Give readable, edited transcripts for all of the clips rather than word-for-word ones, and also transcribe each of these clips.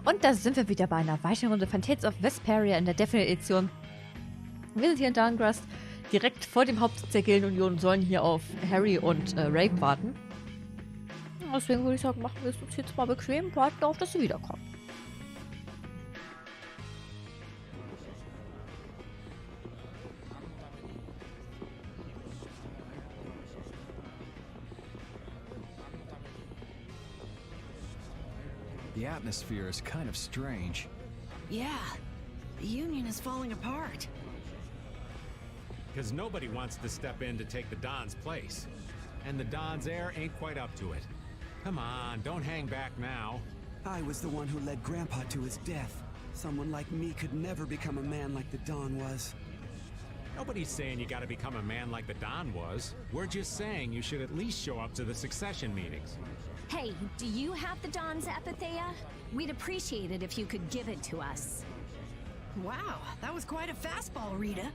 Und da sind wir wieder bei einer weiteren Runde von Tales of Vesperia in der Definite Edition. Wir sind hier in Darngrast, direkt vor dem Hauptsitz der Gildenunion und sollen hier auf Harry und Raven warten. Deswegen würde ich sagen, machen wir es uns jetzt mal bequem und warten darauf, dass sie wiederkommen. The atmosphere is kind of strange. Yeah, the Union is falling apart. Because nobody wants to step in to take the Don's place. And the Don's heir ain't quite up to it. Come on, don't hang back now. I was the one who led Grandpa to his death. Someone like me could never become a man like the Don was. Nobody's saying you gotta become a man like the Don was. We're just saying you should at least show up to the succession meetings. Hey, do you have the Don's epithea? We'd appreciate it if you could give it to us. Wow, that was quite a fastball, Rita.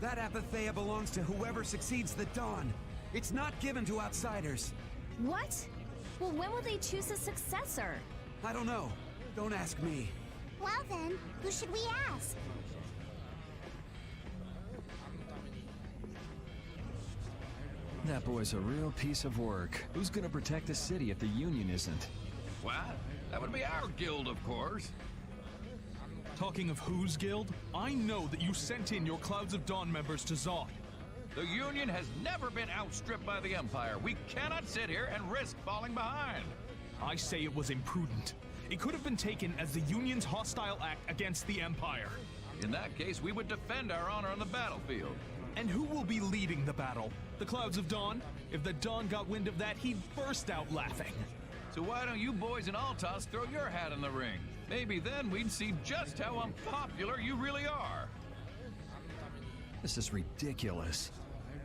That apatheia belongs to whoever succeeds the Don. It's not given to outsiders. What? Well, when will they choose a successor? I don't know. Don't ask me. Well then, who should we ask? That boy's a real piece of work. Who's gonna protect the city if the Union isn't? What? That would be our guild, of course. Talking of whose guild, I know that you sent in your Clouds of Dawn members to Zod. The Union has never been outstripped by the Empire. We cannot sit here and risk falling behind. I say it was imprudent. It could have been taken as the Union's hostile act against the Empire. In that case, we would defend our honor on the battlefield. And who will be leading the battle? The Clouds of Dawn? If the Dawn got wind of that, he'd burst out laughing. So why don't you boys in Altos throw your hat in the ring? Maybe then we'd see just how unpopular you really are. This is ridiculous.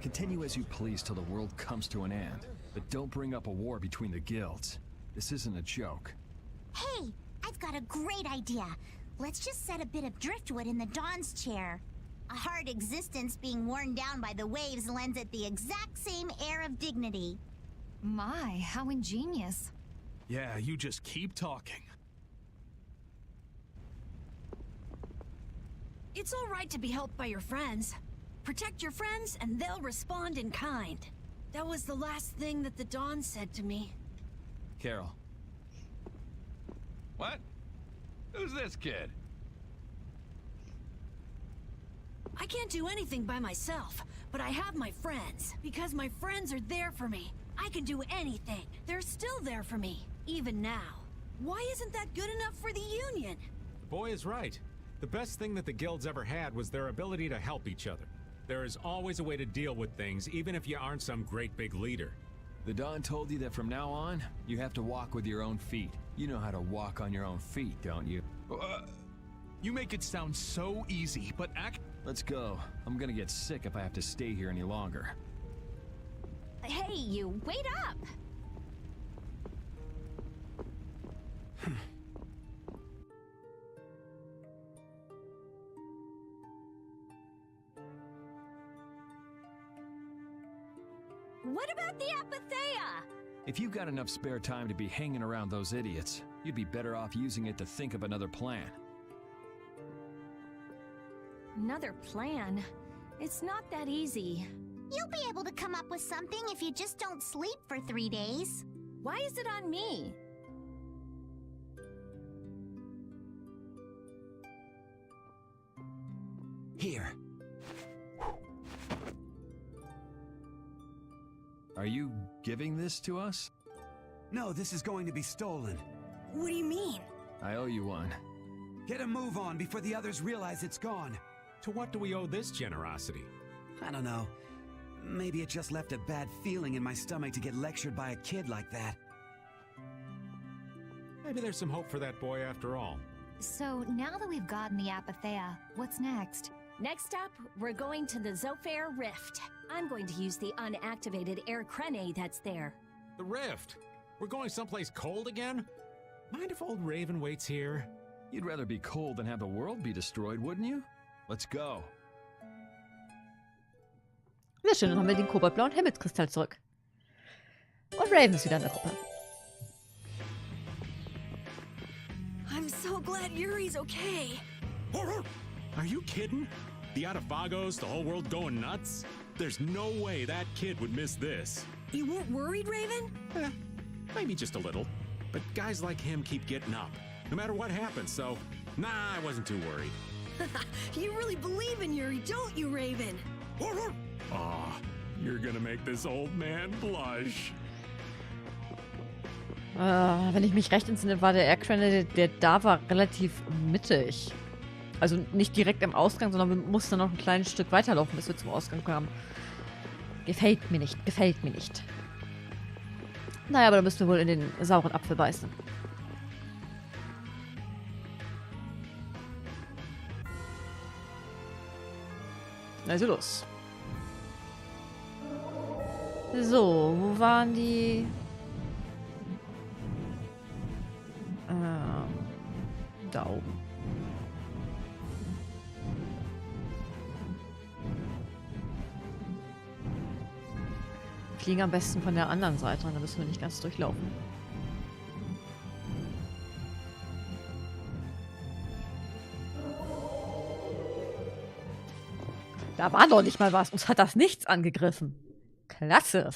Continue as you please till the world comes to an end. But don't bring up a war between the guilds. This isn't a joke. Hey, I've got a great idea. Let's just set a bit of driftwood in the Don's chair. A hard existence being worn down by the waves lends it the exact same air of dignity. My, how ingenious. Yeah, you just keep talking. It's all right to be helped by your friends. Protect your friends and they'll respond in kind. That was the last thing that the Don said to me. Carol. What? Who's this kid? I can't do anything by myself, but I have my friends. Because my friends are there for me. I can do anything. They're still there for me, even now. Why isn't that good enough for the Union? The boy is right. The best thing that the guilds ever had was their ability to help each other. There is always a way to deal with things, even if you aren't some great big leader. The Don told you that from now on, you have to walk with your own feet. You know how to walk on your own feet, don't you? You make it sound so easy, but Let's go. I'm gonna get sick if I have to stay here any longer. Hey, you, wait up! What about the apatheia? If you've got enough spare time to be hanging around those idiots, you'd be better off using it to think of another plan. Another plan? It's not that easy. You'll be able to come up with something if you just don't sleep for 3 days. Why is it on me? Here. Are you giving this to us? No, this is going to be stolen. What do you mean? I owe you one. Get a move on before the others realize it's gone. To what do we owe this generosity? I don't know. Maybe it just left a bad feeling in my stomach to get lectured by a kid like that. Maybe there's some hope for that boy after all. So, now that we've gotten the apatheia, what's next? Next up, we're going to the Zophair Rift. I'm going to use the unactivated air crenade that's there. The Rift? We're going someplace cold again? Mind if old Raven waits here? You'd rather be cold than have the world be destroyed, wouldn't you? Let's go. Sehr schön, dann haben wir den koboldblauen Himmelskristall zurück. Und Raven ist wieder in der Gruppe. I'm so glad Yuri's okay. Are you kidding? The Atafagos, the whole world going nuts? There's no way that kid would miss this. You weren't worried, Raven? Maybe just a little. But guys like him keep getting up, no matter what happens, so nah, I wasn't too worried. You really believe in Yuri, don't you, Raven? Aw, you're gonna make this old man blush. Wenn ich mich recht entsinne, war der Air-Credit, der da war, relativ mittig. Also nicht direkt am Ausgang, sondern wir mussten noch ein kleines Stück weiterlaufen, bis wir zum Ausgang kamen. Gefällt mir nicht, gefällt mir nicht. Naja, aber da müssen wir wohl in den sauren Apfel beißen. Also los. So, wo waren die? Da oben. Fliegen am besten von der anderen Seite, da müssen wir nicht ganz durchlaufen. Da war doch nicht mal was. Uns hat das nichts angegriffen. Klasse.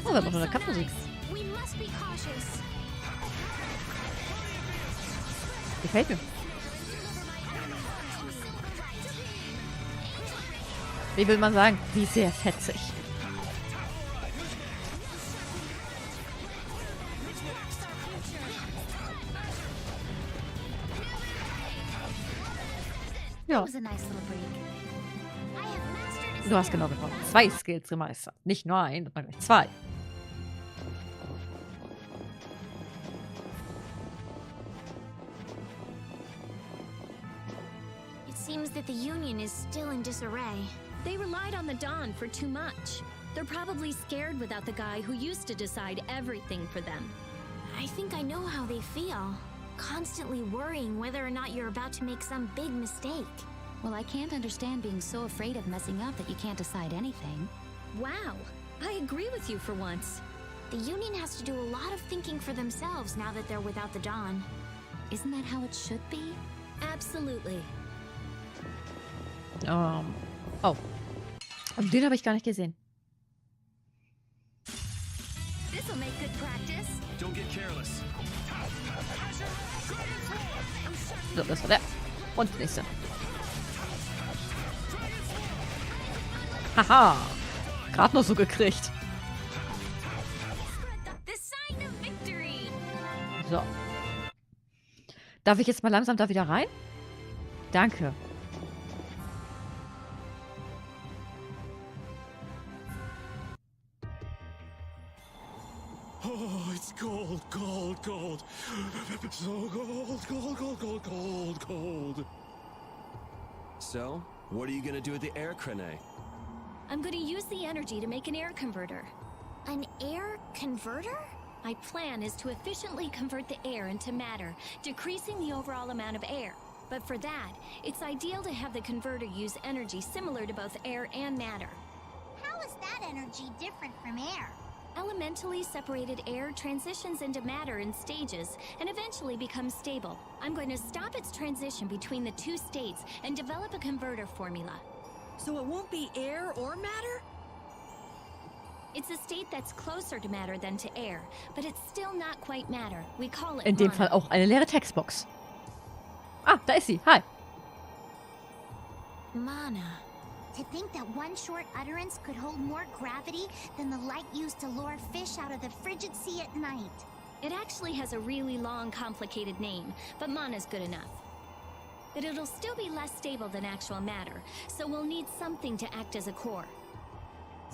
Oh, wir haben noch eine Kampfmusik. Gefällt mir. Wie will man sagen? Wie sehr fetzig. Ja. Du hast genau bekommen. 2 Skills gemeistert. Nicht nur ein, sondern gleich 2. It seems that the Union is still in disarray. They relied on the Dawn for too much. They're probably scared without the guy who used to decide everything for them. I think I know how they feel. Constantly worrying whether or not you're about to make some big mistake. Well, I can't understand being so afraid of messing up that you can't decide anything. Wow, I agree with you for once. The Union has to do a lot of thinking for themselves now that they're without the Dawn. Isn't that how it should be? Absolutely. Oh. Und den habe ich gar nicht gesehen. This'll make good practice. Don't get careless. So, das war der. Und das nächste. Haha. Gerade noch so gekriegt. So. Darf ich jetzt mal langsam da wieder rein? Danke. Oh, it's cold, cold, cold. So cold, cold, cold, cold, cold, cold. So, what are you gonna do with the air crane? I'm gonna use the energy to make an air converter. An air converter? My plan is to efficiently convert the air into matter, decreasing the overall amount of air. But for that, it's ideal to have the converter use energy similar to both air and matter. How is that energy different from air? Elementally separated air transitions into matter in stages and eventually becomes stable. I'm going to stop its transition between the two states and develop a converter formula. So it won't be air or matter? It's a state that's closer to matter than to air, but it's still not quite matter. We call it In dem mana. Fall auch eine leere Textbox. Ah, da ist sie. Hi. Mana. To think that one short utterance could hold more gravity than the light used to lure fish out of the frigid sea at night. It actually has a really long, complicated name, but mana's good enough. But it'll still be less stable than actual matter, so we'll need something to act as a core.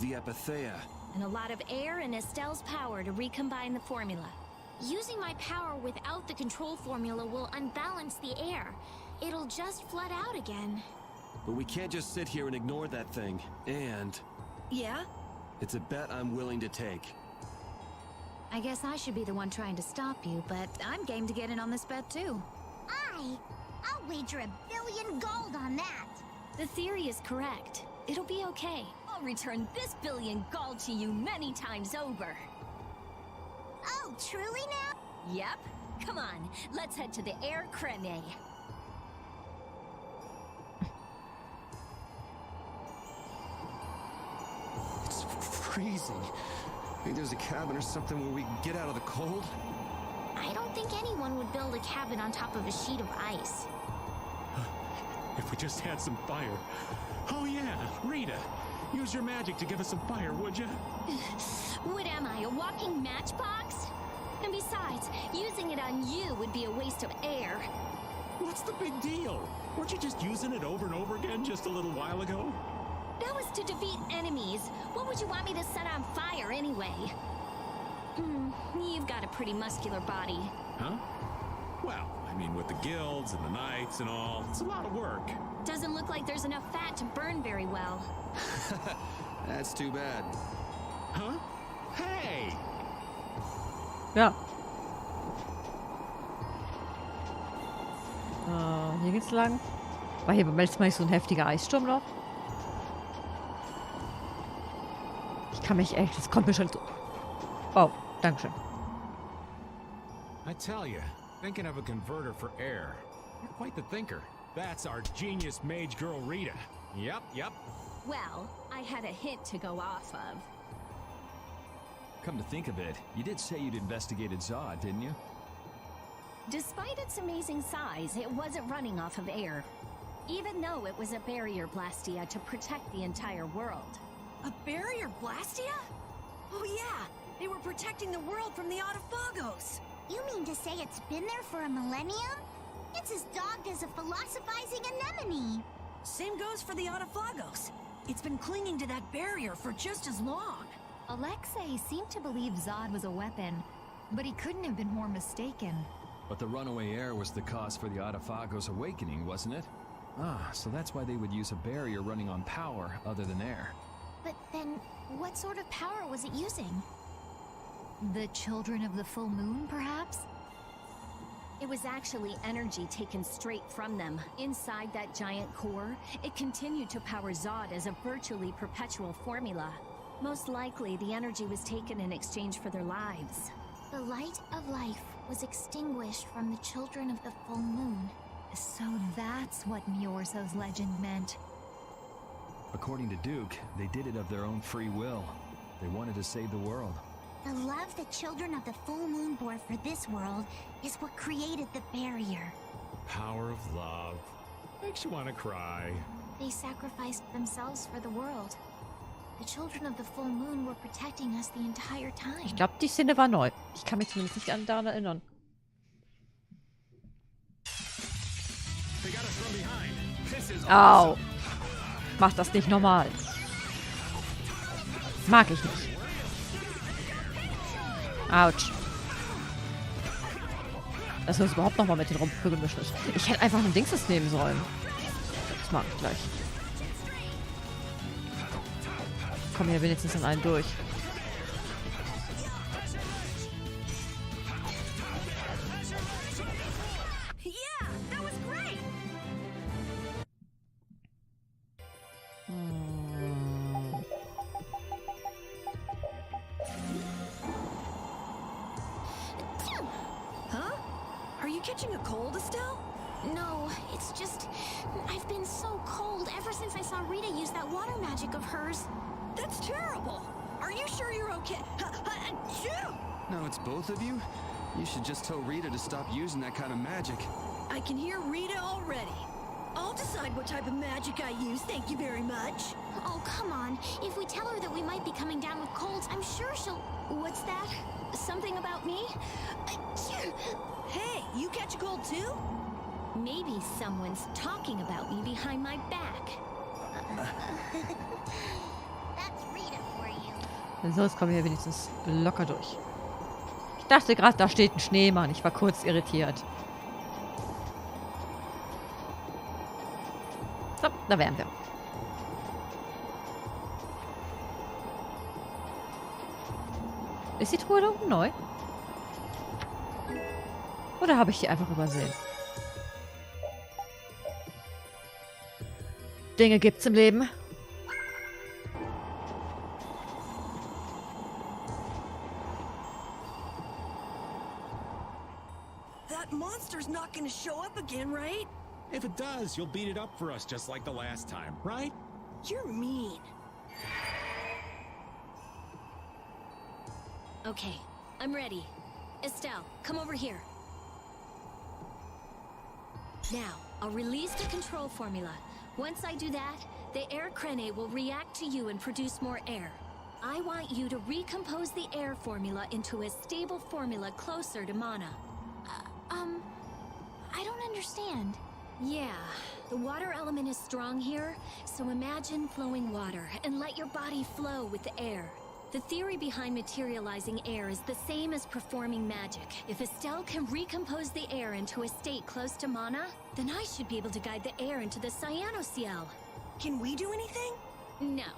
The Apatheia. And a lot of air and Estelle's power to recombine the formula. Using my power without the control formula will unbalance the air. It'll just flood out again. But we can't just sit here and ignore that thing. And Yeah? it's a bet I'm willing to take. I guess I should be the one trying to stop you, but I'm game to get in on this bet too. I'll wager $1 billion gold on that. The theory is correct. It'll be okay. I'll return this $1 billion gold to you many times over. Oh, truly now? Yep. Come on, let's head to the Air Creme. It's freezing. Maybe there's a cabin or something where we can get out of the cold? I don't think anyone would build a cabin on top of a sheet of ice. If we just had some fire. Oh yeah, Rita. Use your magic to give us some fire, would you? What am I, a walking matchbox? And besides, using it on you would be a waste of air. What's the big deal? Weren't you just using it over and over again just a little while ago? That was to defeat enemies. What would you want me to set on fire anyway? You've got a pretty muscular body. Huh? Well, I mean, with the guilds and the knights and all, it's a lot of work. Doesn't look like there's enough fat to burn very well. That's too bad. Huh? Hey! Ja. Hier geht's lang. War hier beim letzten Mal nicht so ein heftiger Eissturm noch? Ich kann mich echt... Das kommt mir schon... Oh, dankeschön. I tell you, thinking of a converter for air. You're quite the thinker. That's our genius mage girl Rita. Yep. Well, I had a hint to go off of. Come to think of it, you did say you'd investigated Zod, didn't you? Despite its amazing size, it wasn't running off of air. Even though it was a barrier blastia to protect the entire world. A barrier blastia? Oh yeah, they were protecting the world from the Autophagos. You mean to say it's been there for a millennium? It's as dogged as a philosophizing anemone. Same goes for the Autophagos. It's been clinging to that barrier for just as long. Alexei seemed to believe Zod was a weapon, but he couldn't have been more mistaken. But the runaway air was the cause for the Autophagos' awakening, wasn't it? Ah, so that's why they would use a barrier running on power other than air. But then, what sort of power was it using? The children of the full moon, perhaps? It was actually energy taken straight from them. Inside that giant core, it continued to power Zod as a virtually perpetual formula. Most likely, the energy was taken in exchange for their lives. The light of life was extinguished from the children of the full moon. So that's what Miorzo's legend meant. According to Duke, they did it of their own free will. They wanted to save the world. The love the children of the full moon bore for this world is what created the barrier. Power of love. Makes you want to cry. They sacrificed themselves for the world. The children of the full moon were protecting us the entire time. Ich glaube, die Szene war neu. Ich kann mich zumindest nicht daran erinnern. They got us from behind. This is Au. Mach das nicht normal. Mag ich nicht. Autsch. Dass wir uns überhaupt nochmal mit den rumprügeln müssen. Ich hätte einfach ein Dingsys nehmen sollen. Das mag ich gleich. Komm hier wenigstens an einen durch. Yeah, that was great. Huh? Are you catching a cold, Estelle? No, it's just... I've been so cold ever since I saw Rita use that water magic of hers. That's terrible. Are you sure you're okay? Achoo! Now it's both of you? You should just tell Rita to stop using that kind of magic. I can hear Rita already. I'll decide what type of magic I use, thank you very much. Oh, come on. If we tell her that we might be coming down with colds, I'm sure she'll... What's that? Something about me? Hey, you catch a cold too? Maybe someone's talking about me behind my back. That's Rita for you. So, jetzt kommen wir hier wenigstens locker durch. Ich dachte gerade, da steht ein Schneemann. Ich war kurz irritiert. So, da wären wir. Ist die Truhe da unten neu? Oder habe ich die einfach übersehen? Dinge gibt's im Leben. monster's not gonna show up again, right? If it does, you'll beat it up for us just like the last time, right? You're mean. Okay, I'm ready. Estelle, come over here. Now, I'll release the control formula. Once I do that, the air crene will react to you and produce more air. I want you to recompose the air formula into a stable formula closer to mana. I don't understand. Yeah, the water element is strong here, so imagine flowing water and let your body flow with the air. The theory behind materializing air is the same as performing magic. If Estelle can recompose the air into a state close to mana, then I should be able to guide the air into the cyanociel. Can we do anything? No.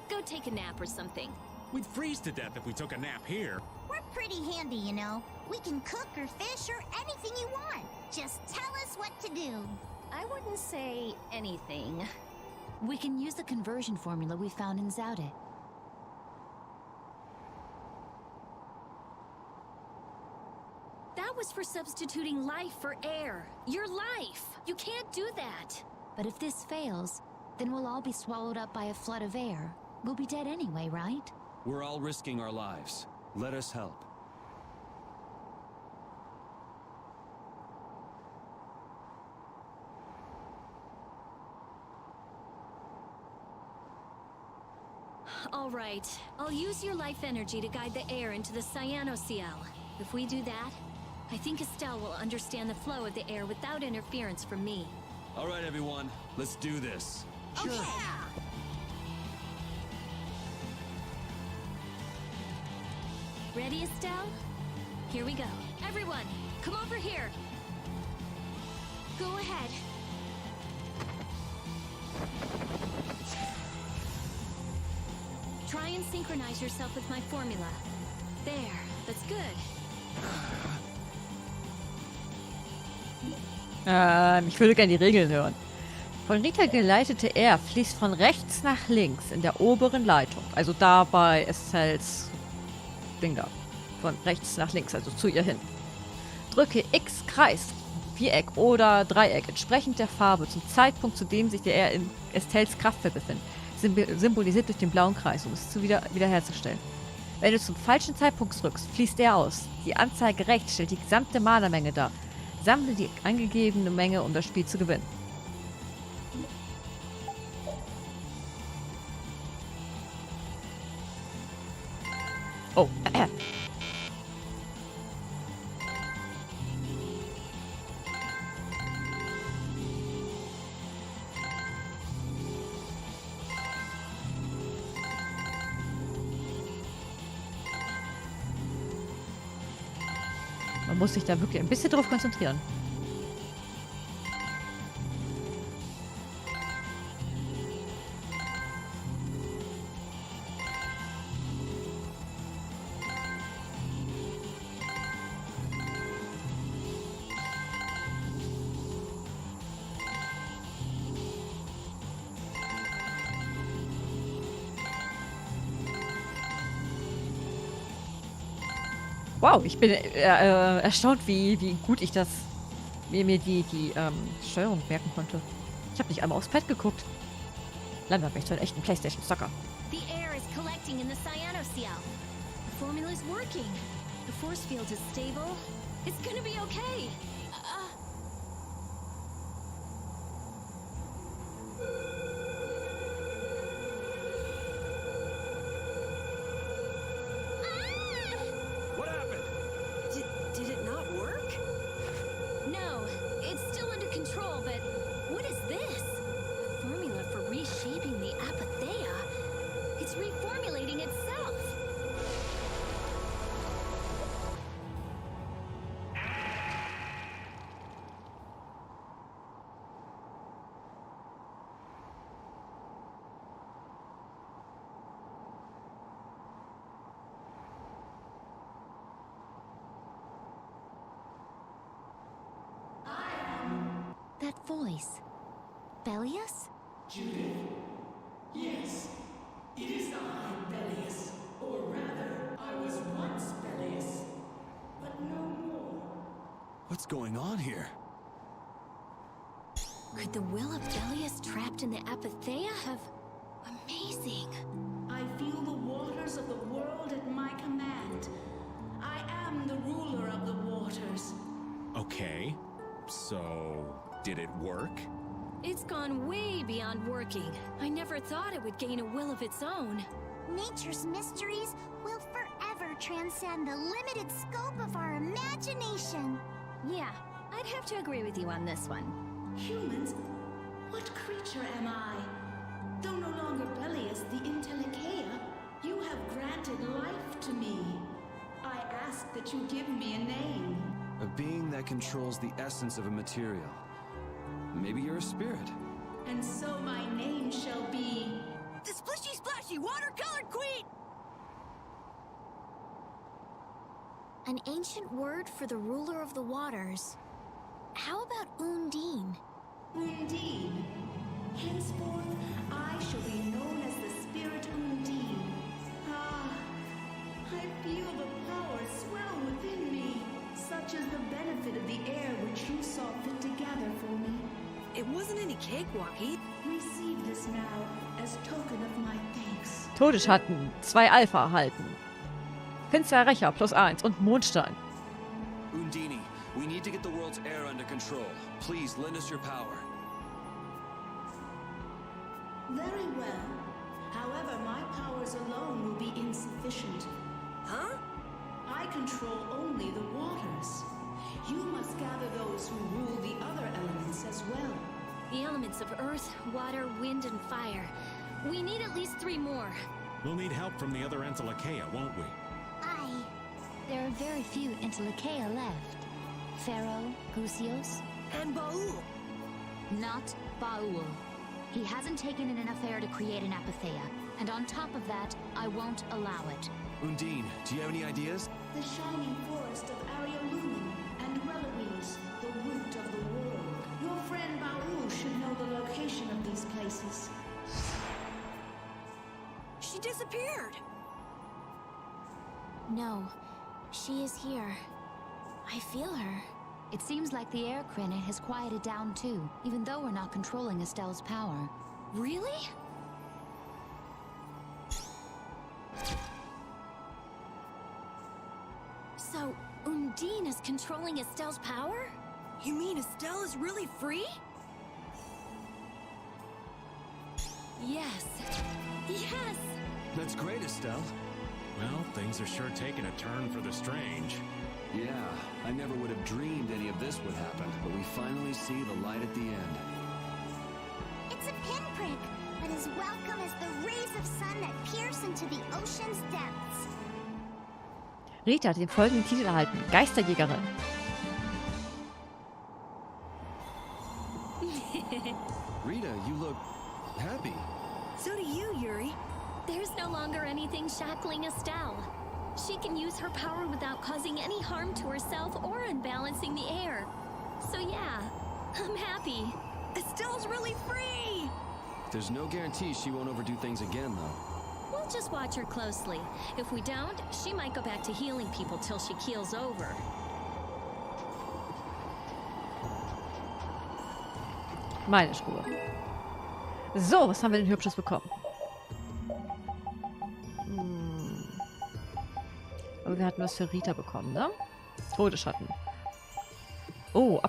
Go take a nap or something. We'd freeze to death if we took a nap here. We're pretty handy, you know. We can cook or fish or anything you want. Just tell us what to do. I wouldn't say anything. We can use the conversion formula we found in Zaude. That was for substituting life for air. Your life! You can't do that! But if this fails, then we'll all be swallowed up by a flood of air. We'll be dead anyway, right? We're all risking our lives. Let us help. All right. I'll use your life energy to guide the air into the cyanociel. If we do that, I think Estelle will understand the flow of the air without interference from me. All right, everyone. Let's do this. Sure. Ready, Estelle? Here we go. Everyone, come over here. Go ahead. Try and synchronize yourself with my formula. There, that's good. Ich würde gerne die Regeln hören. Von Ritter geleitete Air fließt von rechts nach links in der oberen Leitung. Also da bei Estelles Ding da. Von rechts nach links, also zu ihr hin. Drücke X, Kreis, Viereck oder Dreieck, entsprechend der Farbe, zum Zeitpunkt, zu dem sich der Air in Estelles Kraftfeld befindet. Symbolisiert durch den blauen Kreis, um es wiederherzustellen. Wenn du zum falschen Zeitpunkt drückst, fließt er aus. Die Anzeige rechts stellt die gesamte Mana-Menge dar. Sammle die angegebene Menge, um das Spiel zu gewinnen. Oh, Man muss sich da wirklich ein bisschen drauf konzentrieren. Wow, ich bin erstaunt, wie gut ich das mir die Steuerung merken konnte. Ich habe nicht einmal aufs Pad geguckt. Langsam bin ich zu einem echten PlayStation-Zocker. The air is collecting in the cyanociel. The formula is working. The force field is stable. It's gonna be okay. Did it not work? No, it's still under control, but what is this? A formula for reshaping the apatheia. It's reformulating itself. That voice. Bellius? Judith? Yes. It is I, Bellius. Or rather, I was once Bellius. But no more. What's going on here? Could the will of Belius trapped in the apatheia have... Amazing. I feel the waters of the world at my command. I am the ruler of the waters. Okay, so did it work? It's gone way beyond working. I never thought it would gain a will of its own. Nature's mysteries will forever transcend the limited scope of our imagination. Yeah, I'd have to agree with you on this one. Humans? What creature am I? Though no longer Belius the Intellikeia, you have granted life to me. I ask that you give me a name. A being that controls the essence of a material. Maybe you're a spirit. And so my name shall be... The Splishy Splashy Watercolored Queen! An ancient word for the ruler of the waters. How about Undine? Undine. Henceforth, I shall be known as the Spirit Undine. Ah, I feel the power swell within me. Such is the benefit of the air which you saw fit to gather for me. It wasn't any cakewalk, Heath. Receive this now as token of my thanks. Todesschatten, 2 Alpha erhalten. Finsterer Rächer +1 und Mondstein. Undine, we need to get the world's air under control. Please lend us your power. Very well. However, my powers alone will be insufficient. Huh? I control only the waters. You must gather those who rule the other elements as well. The elements of earth, water, wind, and fire. We need at least 3 more. We'll need help from the other Intellikeia, won't we? Aye. There are very few Intellikeia left. Pharaoh, Gusios. And Baul. Not Baul. He hasn't taken in enough air to create an apatheia. And on top of that, I won't allow it. Undine, do you have any ideas? The shining forest of Arialumen and Reloise, the root of the world. Your friend Baul should know the location of these places. She disappeared. No, she is here. I feel her. It seems like the air crinate has quieted down too, even though we're not controlling Estelle's power. Really? So, Undine is controlling Estelle's power? You mean Estelle is really free? Yes. Yes! That's great, Estelle. Well, things are sure taking a turn for the strange. Yeah, I never would have dreamed any of this would happen, but we finally see the light at the end. It's a pinprick, but as welcome as the rays of sun that pierce into the ocean's depths. Rita hat den folgenden Titel erhalten: Geisterjägerin. Rita, you look happy. So do you, Yuri. There's no longer anything shackling Estelle. She can use her power without causing any harm to herself or unbalancing the air. So yeah, I'm happy. Estelle's really free! There's no guarantee she won't overdo things again, though. We'll just watch her closely. If we don't, she might go back to healing people till she keels over. Meine Spur. So, was haben wir denn Hübsches bekommen? Aber wir hatten was für Rita bekommen, ne? Todesschatten. Oh,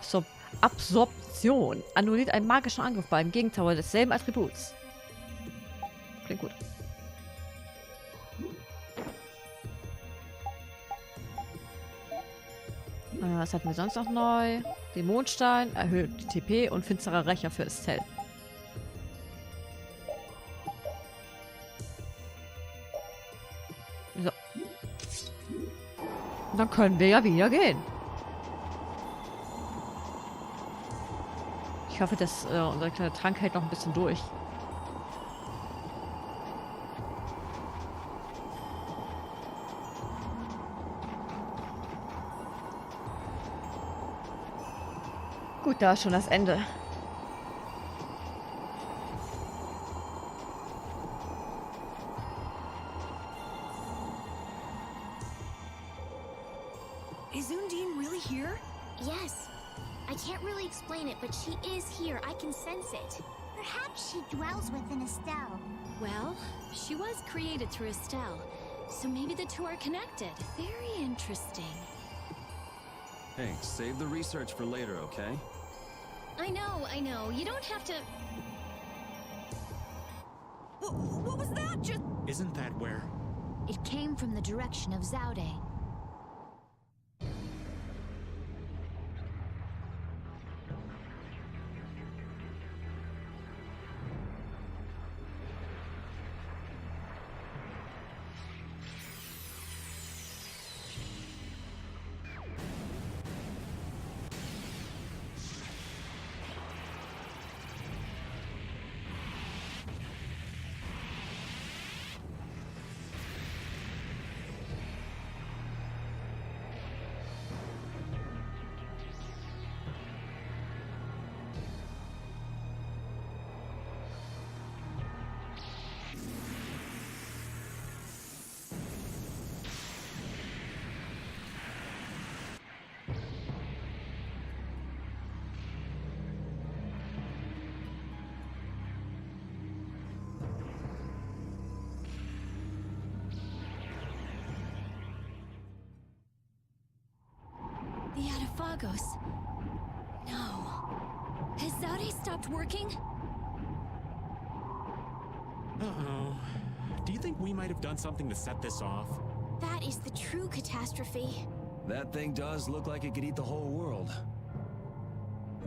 Absorption. Annulliert einen magischen Angriff bei einem Gegenzauber desselben Attributs. Klingt gut. Was hatten wir sonst noch neu? Den Mondstein, erhöht die TP und finsterer Rächer für Estelle. So. Und dann können wir ja wieder gehen. Ich hoffe, dass unser kleiner Trank hält noch ein bisschen durch. Gut, da ist schon das Ende. Is Undine really here? Yes, can't really explain it, but she is here. I can sense it. Perhaps she dwells within Estelle. Well, she was created through Estelle, so maybe the two are connected. Very interesting. Hey, save the research for later, okay? I know. You don't have to... What was that? Just... Isn't that where? It came from the direction of Zaude. The Adafagos. No. Has Zaude stopped working? Uh-oh. Do you think we might have done something to set this off? That is the true catastrophe. That thing does look like it could eat the whole world.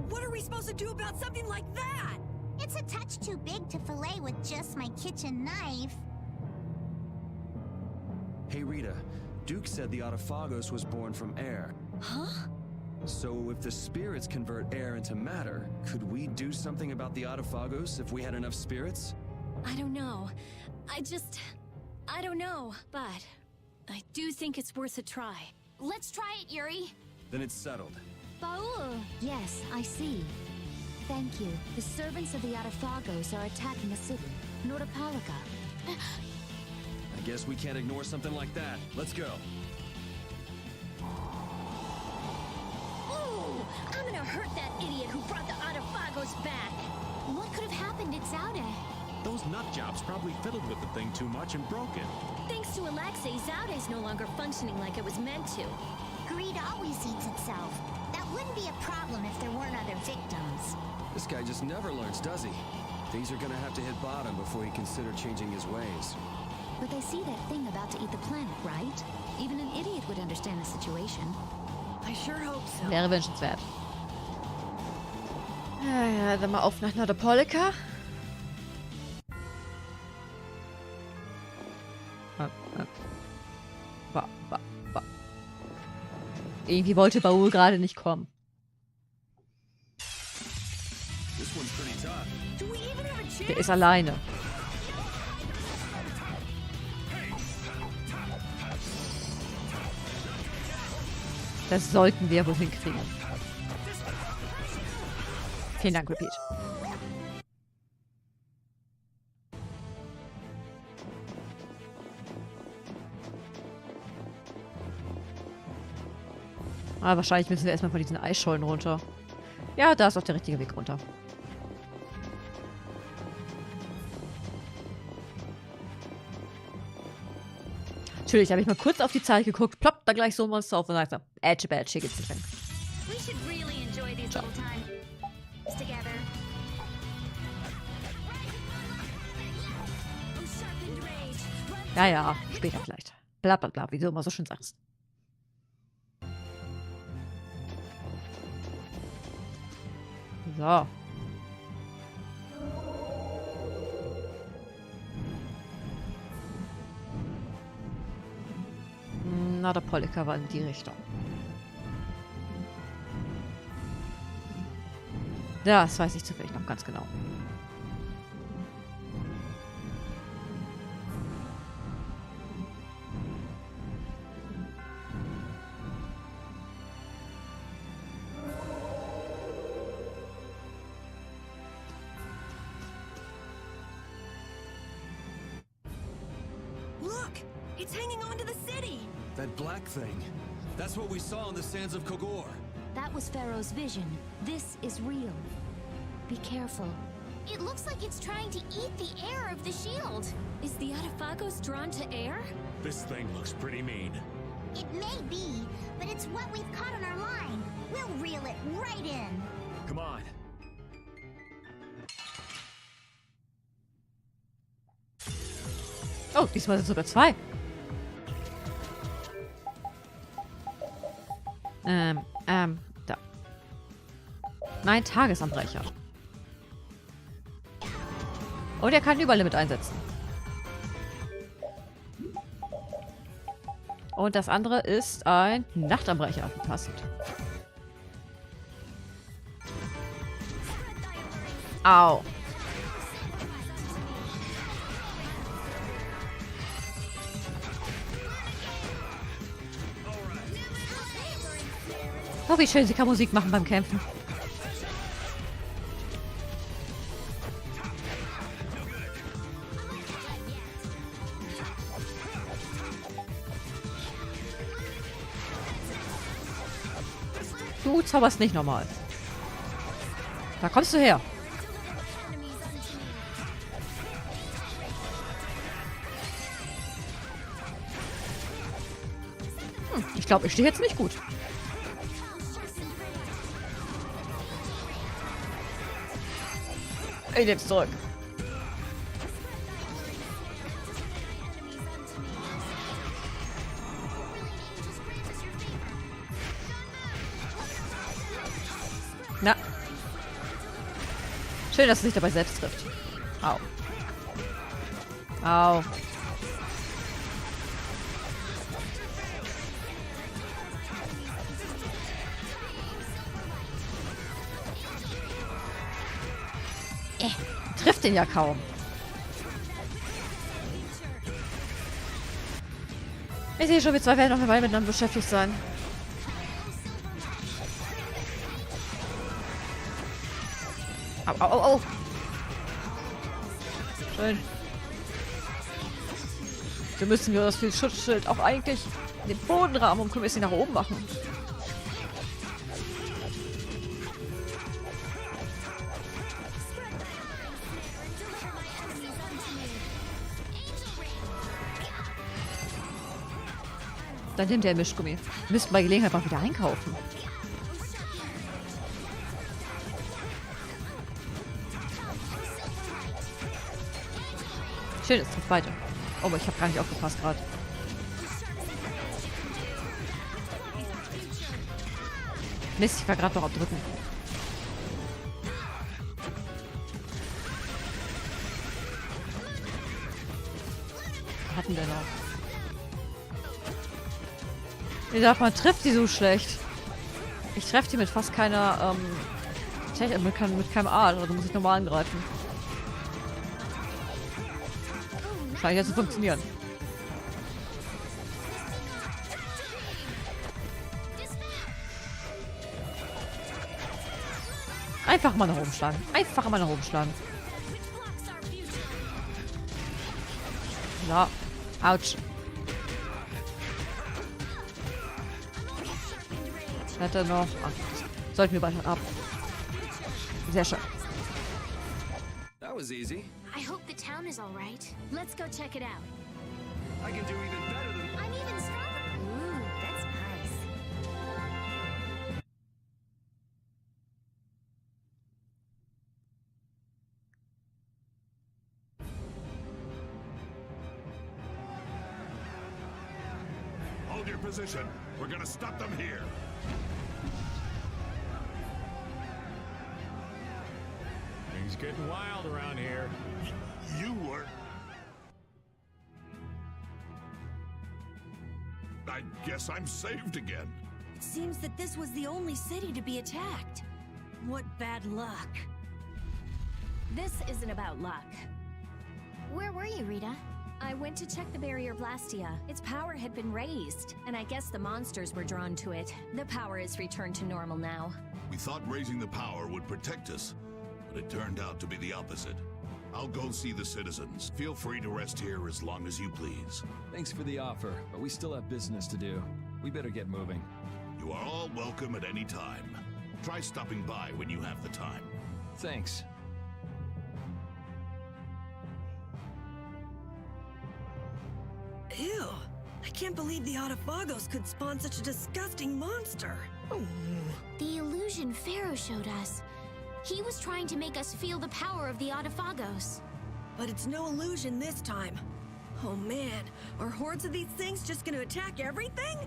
What are we supposed to do about something like that? It's a touch too big to fillet with just my kitchen knife. Hey Rita, Duke said the Autophagos was born from air. Huh? So if the spirits convert air into matter, could we do something about the Autophagos if we had enough spirits? I don't know. I don't know, but I do think it's worth a try. Let's try it, Yuri. Then it's settled. Baul! Yes, I see. Thank you. The servants of the Autophagos are attacking a city, Nordopolica. I guess we can't ignore something like that. Let's go. Ooh! I'm gonna hurt that idiot who brought the Autophagos back! What could have happened at Zaude? Those nutjobs probably fiddled with the thing too much and broke it. Thanks to Alexei, Zaude's no longer functioning like it was meant to. Greed always eats itself. That wouldn't be a problem if there weren't other victims. This guy just never learns, does he? Things are gonna have to hit bottom before he consider changing his ways. But they see that thing about to eat the planet, right? Even an idiot would understand the situation. I sure hope so. Wäre wünschenswert. Ja, dann mal auf nach Nordopolica. Irgendwie wollte Baul gerade nicht kommen. Der ist alleine. Das sollten wir wohl hinkriegen. Vielen Dank, Repeat. Ah, wahrscheinlich müssen wir erstmal von diesen Eisschollen runter. Ja, da ist auch der richtige Weg runter. Natürlich, habe ich mal kurz auf die Zeit geguckt, ploppt da gleich so ein Monster auf und sagt so, Badge, hier geht's nicht hin. Ciao. Ja, später vielleicht. Bla bla bla, wie du immer so schön sagst. So. Na, der Polika war in die Richtung. Das weiß ich zufällig noch ganz genau. It's hanging on to the city! That black thing. That's what we saw on the sands of Kogor. That was Pharaoh's vision. This is real. Be careful. It looks like it's trying to eat the air of the shield. Is the Artifagos drawn to air? This thing looks pretty mean. It may be, but it's what we've caught on our line. We'll reel it right in. Come on. Oh, diesmal sind sogar zwei. Da. Nein, Tagesanbrecher. Und er kann ein Überlimit einsetzen. Und das andere ist ein Nachtanbrecher. Passend. Au. Oh, wie schön, sie kann Musik machen beim Kämpfen. Du zauberst nicht normal. Da kommst du her. Ich glaube, ich stehe jetzt nicht gut. Ich nehm's zurück. Na. Schön, dass es sich dabei selbst trifft. Au. Au. Trifft den ja kaum. Ich sehe schon, wir zwei werden noch eine Weile miteinander beschäftigt sein. Au, au, au, au. Schön. Wir müssen das für das Schutzschild auch eigentlich den Bodenrahmen und können wir es hier nach oben machen. Dann nimmt er Mischgummi. Wir müssten bei Gelegenheit mal wieder einkaufen. Schön, es trifft beide. Oh, aber ich habe gar nicht aufgepasst gerade. Mist, ich war gerade noch am Drücken. Was hatten wir noch? Wie gesagt, man trifft die so schlecht. Ich treffe die mit fast keiner, mit keinem Art, also muss ich normal angreifen. Scheint ja zu funktionieren. Einfach mal nach oben schlagen. Einfach mal nach oben schlagen. Ja. Autsch. Hat er noch. Ach, sollten wir bald ab. Sehr schön. That was easy. I hope the town is all right. Let's go check it out. I can do even better than... I'm even stronger. Ooh, that's nice. Hold your position. We're gonna stop them here. Things getting wild around here. You were... I guess I'm saved again. It seems that this was the only city to be attacked. What bad luck. This isn't about luck. Where were you, Rita? I went to check the barrier Blastia. Its power had been raised, and I guess the monsters were drawn to it. The power is returned to normal now. We thought raising the power would protect us, but it turned out to be the opposite. I'll go see the citizens. Feel free to rest here as long as you please. Thanks for the offer, but we still have business to do. We better get moving. You are all welcome at any time. Try stopping by when you have the time. Thanks. Ew. I can't believe the Autophagos could spawn such a disgusting monster. The illusion Pharaoh showed us. He was trying to make us feel the power of the Autophagos. But it's no illusion this time. Oh man, are hordes of these things just gonna attack everything?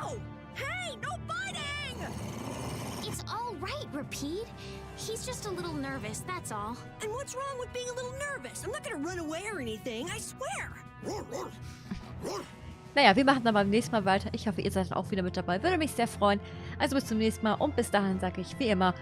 Ow! Hey, no biting! It's all right, Rapide. He's just a little nervous, that's all. And what's wrong with being a little nervous? I'm not gonna run away or anything, I swear. Naja, wir machen dann beim nächsten Mal weiter. Ich hoffe, ihr seid auch wieder mit dabei. Würde mich sehr freuen. Also bis zum nächsten Mal und bis dahin sage ich wie immer,